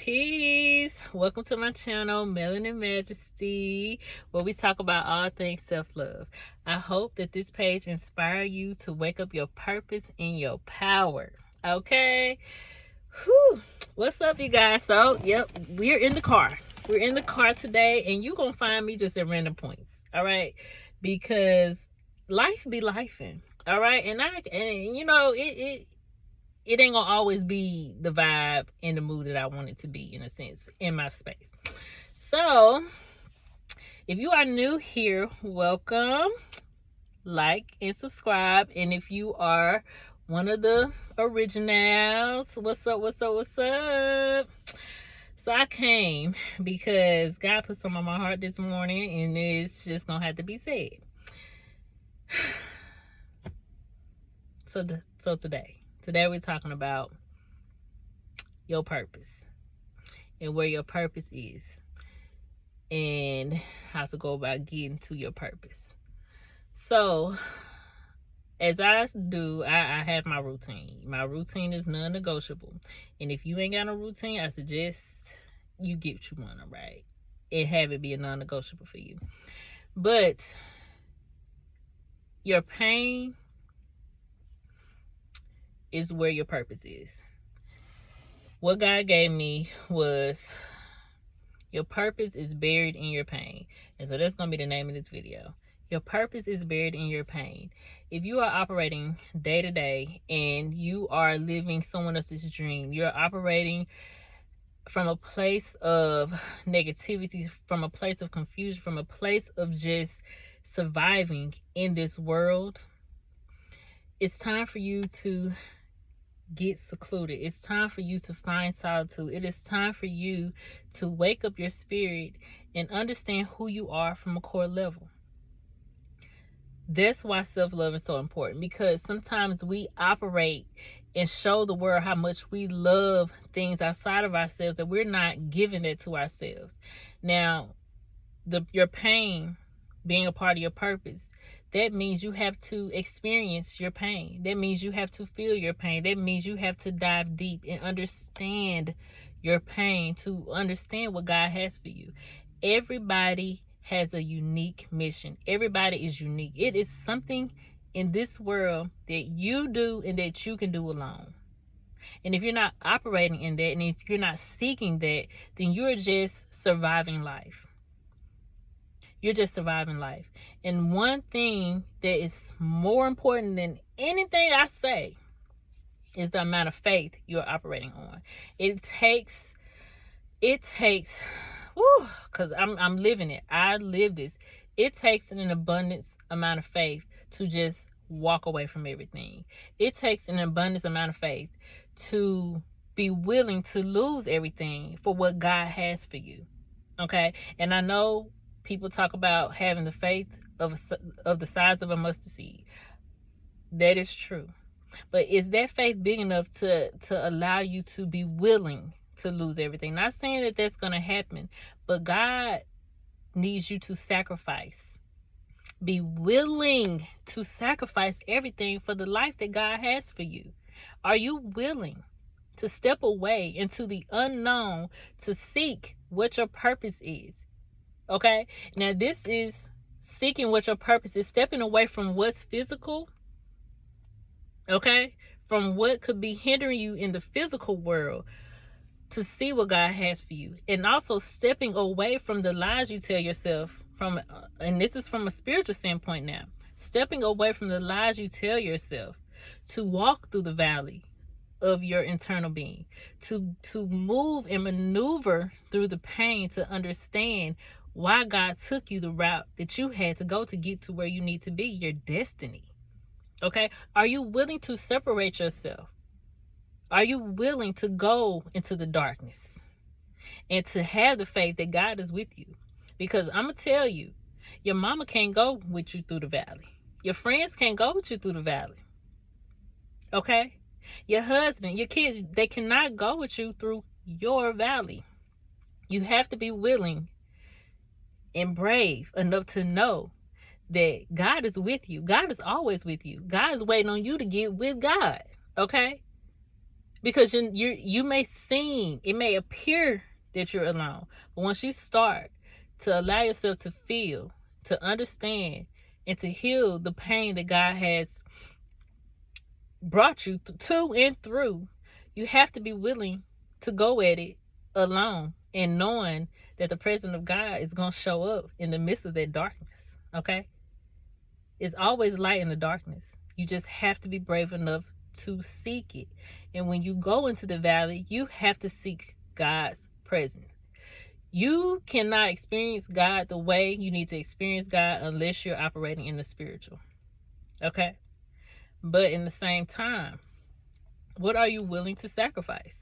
Peace. Welcome to my channel, Melanin Majesty, where we talk about all things self-love. I hope that this page inspires you to wake up your purpose and your power. Okay? Whew. What's up, you guys? So, we're in the car. We're in the car today, and you're going to find me just at random points. All right? Because life be lifing. All right? And you know, it ain't gonna always be the vibe and the mood that I want it to be, in a sense, in my space. So if you are new here, welcome, like and subscribe. And if you are one of the originals, what's up? So I came because God put some on my heart this morning, and it's just gonna have to be said. So today we're talking about your purpose and where your purpose is and how to go about getting to your purpose. So as I do, I have my routine. My routine is non-negotiable. And if you ain't got a routine, I suggest you get you one, all right? And have it be a non-negotiable for you. But your pain is where your purpose is. What God gave me was your purpose is buried in your pain. And so that's going to be the name of this video. Your purpose is buried in your pain. If you are operating day to day and you are living someone else's dream, you're operating from a place of negativity, from a place of confusion, from a place of just surviving in this world, it's time for you to get secluded. It's time for you to find solitude. It is time for you to wake up your spirit and understand who you are from a core level. That's why self-love is so important, because sometimes we operate and show the world how much we love things outside of ourselves that we're not giving it to ourselves. Now, your pain being a part of your purpose, that means you have to experience your pain. That means you have to feel your pain. That means you have to dive deep and understand your pain to understand what God has for you. Everybody has a unique mission. Everybody is unique. It is something in this world that you do and that you can do alone. And if you're not operating in that, and if you're not seeking that, then you're just surviving life. You're just surviving life. And one thing that is more important than anything I say is the amount of faith you're operating on. It takes, because I'm living it. I live this. It takes an abundance amount of faith to just walk away from everything. It takes an abundance amount of faith to be willing to lose everything for what God has for you. Okay? And I know people talk about having the faith of the size of a mustard seed. That is true. But is that faith big enough to allow you to be willing to lose everything? Not saying that that's going to happen, but God needs you to sacrifice. Be willing to sacrifice everything for the life that God has for you. Are you willing to step away into the unknown to seek what your purpose is? Okay, now this is seeking what your purpose is, stepping away from what's physical, okay, from what could be hindering you in the physical world to see what God has for you. And also stepping away from the lies you tell yourself and this is from a spiritual standpoint now, stepping away from the lies you tell yourself to walk through the valley of your internal being, to move and maneuver through the pain, to understand why God took you the route that you had to go to get to where you need to be, your destiny. Okay? Are you willing to separate yourself? Are you willing to go into the darkness and to have the faith that God is with you? Because I'm going to tell you, your mama can't go with you through the valley. Your friends can't go with you through the valley. Okay? Your husband, your kids, they cannot go with you through your valley. You have to be willing and brave enough to know that God is with you. God is always with you. God is waiting on you to get with God. Okay? Because you may seem, it may appear that you're alone, but once you start to allow yourself to feel, to understand, and to heal the pain that God has brought you to and through, you have to be willing to go at it alone, and knowing that the presence of God is going to show up in the midst of that darkness. Okay? It's always light in the darkness. You just have to be brave enough to seek it. And when you go into the valley, you have to seek God's presence. You cannot experience God the way you need to experience God unless you're operating in the spiritual. Okay? But in the same time, what are you willing to sacrifice?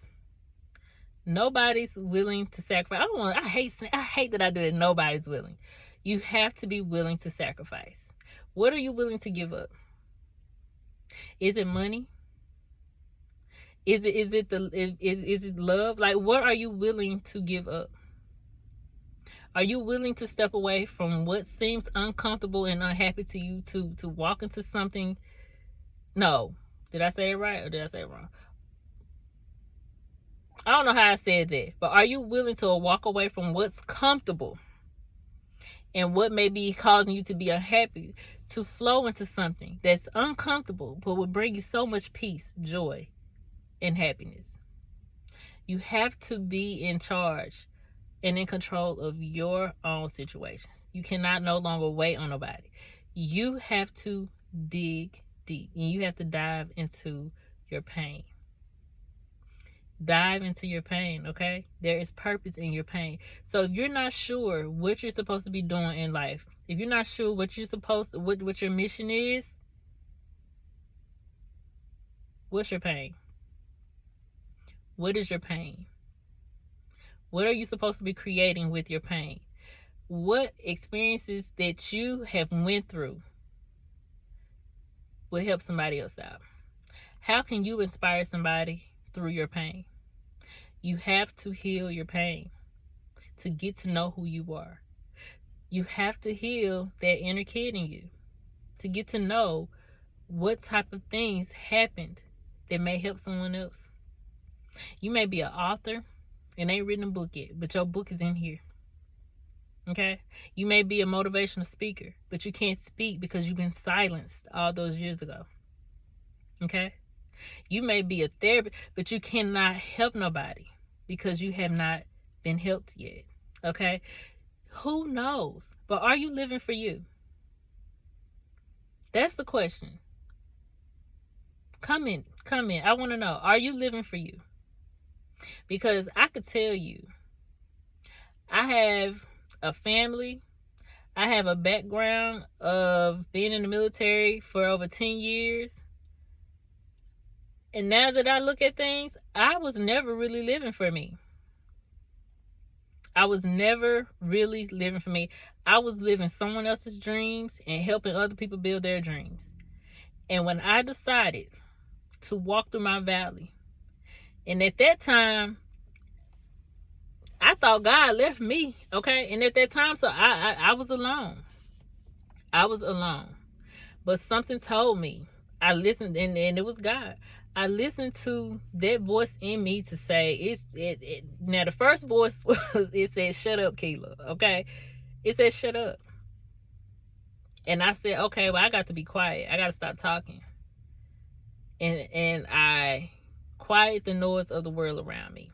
Nobody's willing to sacrifice. I hate that I do that. Nobody's willing. You have to be willing to sacrifice. What are you willing to give up? Is it money? Is it love? Like, what are you willing to give up? Are you willing to step away from what seems uncomfortable and unhappy to you to walk into something? No. Did I say it right or did I say it wrong? I don't know how I said that, but are you willing to walk away from what's comfortable and what may be causing you to be unhappy to flow into something that's uncomfortable but will bring you so much peace, joy, and happiness? You have to be in charge and in control of your own situations. You cannot no longer wait on nobody. You have to dig deep and you have to dive into your pain. Dive into your pain, okay? There is purpose in your pain. So if you're not sure what you're supposed to be doing in life, if you're not sure what you're supposed to, what your mission is, what's your pain? What is your pain? What are you supposed to be creating with your pain? What experiences that you have went through will help somebody else out? How can you inspire somebody through your pain? You have to heal your pain to get to know who you are. You have to heal that inner kid in you to get to know what type of things happened that may help someone else. You may be an author and ain't written a book yet, but your book is in here. Okay? You may be a motivational speaker, but you can't speak because you've been silenced all those years ago. Okay? You may be a therapist, but you cannot help nobody because you have not been helped yet. Okay? Who knows? But are you living for you? That's the question. Come in. I want to know, are you living for you? Because I could tell you, I have a family. I have a background of being in the military for over 10 years. And now that I look at things, I was never really living for me. I was never really living for me. I was living someone else's dreams and helping other people build their dreams. And when I decided to walk through my valley, and at that time, I thought God left me, okay? And at that time, so I was alone. I was alone. But something told me. I listened, and it was God. I listened to that voice in me to say, now the first voice, it said, shut up, Keela, okay? It said, shut up. And I said, okay, well, I got to be quiet. I got to stop talking. And I quiet the noise of the world around me.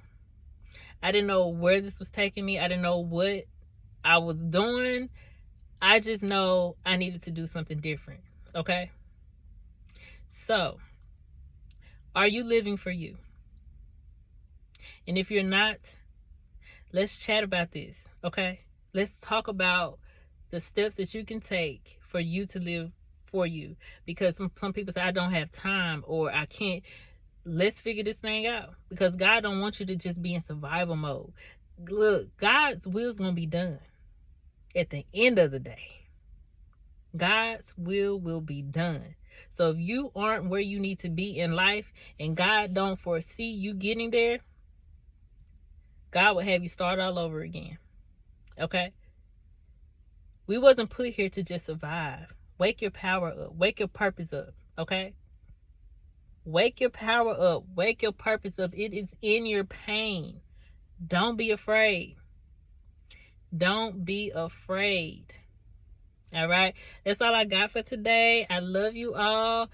I didn't know where this was taking me. I didn't know what I was doing. I just know I needed to do something different. Okay? So, are you living for you? And if you're not, let's chat about this. Okay? Let's talk about the steps that you can take for you to live for you. Because some people say, I don't have time or I can't. Let's figure this thing out, because God don't want you to just be in survival mode. Look, God's will is going to be done at the end of the day. God's will be done. So if you aren't where you need to be in life and God don't foresee you getting there, God will have you start all over again. Okay? We wasn't put here to just survive. Wake your power up. Wake your purpose up. Okay? Wake your power up. Wake your purpose up. It is in your pain. Don't be afraid. Don't be afraid. All right. That's all I got for today. I love you all.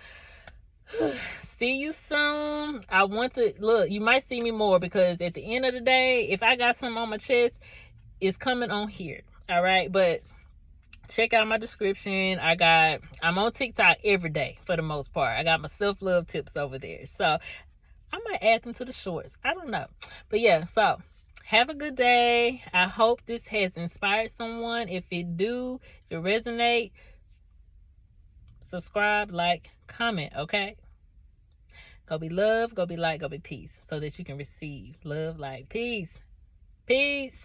See you soon. I want to look, you might see me more, because at the end of the day, if I got something on my chest, it's coming on here. All right. But check out my description. I'm on TikTok every day for the most part. I got my self-love tips over there. So I might add them to the shorts. I don't know. But yeah, so have a good day. I hope this has inspired someone. If it resonate, subscribe, like, comment, okay? Go be love, go be light, go be peace, so that you can receive love, light, peace. Peace.